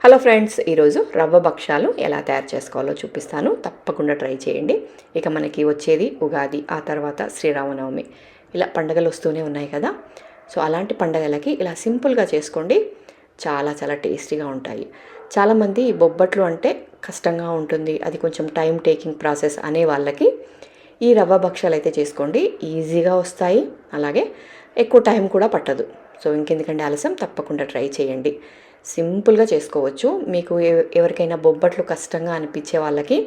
Hello friends, ఈరోజు రవ్వ భక్షాలు ఎలా తయారు చేసుకోవాలో చూపిస్తాను. తప్పకుండా ట్రై చేయండి. ఇక మనకి వచ్చేది ఉగాది, ఆ తర్వాత శ్రీరామనవమి, ఇలా పండగలు వస్తూనే ఉన్నాయి కదా. సో అలాంటి పండగలకి ఇలా సింపుల్గా చేసుకోండి, చాలా చాలా టేస్టీగా ఉంటాయి. చాలామంది బొబ్బట్లు అంటే కష్టంగా ఉంటుంది, అది కొంచెం టైం టేకింగ్ ప్రాసెస్ అనే వాళ్ళకి ఈ రవ్వ భక్షాలు అయితే చేసుకోండి, ఈజీగా వస్తాయి, అలాగే ఎక్కువ టైం కూడా పట్టదు. సో ఇంకెందుకంటే ఆలస్యం, తప్పకుండా ట్రై చేయండి. సింపుల్గా చేసుకోవచ్చు. మీకు ఎవరికైనా బొబ్బట్లు కష్టంగా అనిపించే వాళ్ళకి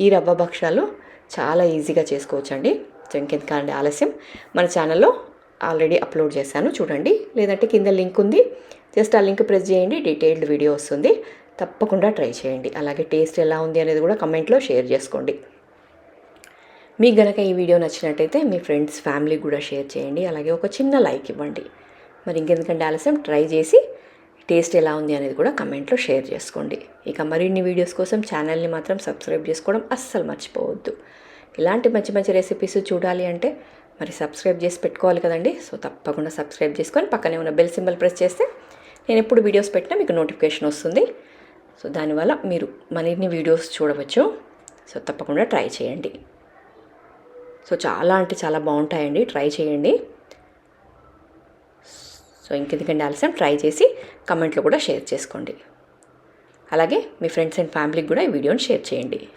ఈ రవ్వ భక్షాలు చాలా ఈజీగా చేసుకోవచ్చండి. సో ఇంకెందుకంటే ఆలస్యం, మన ఛానల్లో ఆల్రెడీ అప్లోడ్ చేశాను, చూడండి. లేదంటే కింద లింక్ ఉంది, జస్ట్ ఆ లింక్ ప్రెస్ చేయండి, డీటెయిల్డ్ వీడియో వస్తుంది. తప్పకుండా ట్రై చేయండి. అలాగే టేస్ట్ ఎలా ఉంది అనేది కూడా కమెంట్లో షేర్ చేసుకోండి. మీకు గనక ఈ వీడియో నచ్చినట్టయితే మీ ఫ్రెండ్స్ ఫ్యామిలీకి కూడా షేర్ చేయండి. అలాగే ఒక చిన్న లైక్ ఇవ్వండి. మరి ఇంకెందుకంటే ఆలస్యం, ట్రై చేసి టేస్ట్ ఎలా ఉంది అనేది కూడా కమెంట్లో షేర్ చేసుకోండి. ఇక మరిన్ని వీడియోస్ కోసం ఛానల్ని మాత్రం సబ్స్క్రైబ్ చేసుకోవడం అస్సలు మర్చిపోవద్దు. ఇలాంటి మంచి మంచి రెసిపీస్ చూడాలి అంటే మరి సబ్స్క్రైబ్ చేసి పెట్టుకోవాలి కదండి. సో తప్పకుండా సబ్స్క్రైబ్ చేసుకొని పక్కనే ఉన్న బెల్ సింబల్ ప్రెస్ చేస్తే నేను ఎప్పుడు వీడియోస్ పెట్టినా మీకు నోటిఫికేషన్ వస్తుంది. సో దానివల్ల మీరు మరిన్ని వీడియోస్ చూడవచ్చు. సో తప్పకుండా ట్రై చేయండి. సో చాలా అంటే చాలా బాగుంటాయండి, ట్రై చేయండి. సో ఇంకెందుకంటే ఆలస్యం, ట్రై చేసి కమెంట్లో కూడా షేర్ చేసుకోండి. అలాగే మీ ఫ్రెండ్స్ అండ్ ఫ్యామిలీకి కూడా ఈ వీడియోని షేర్ చేయండి.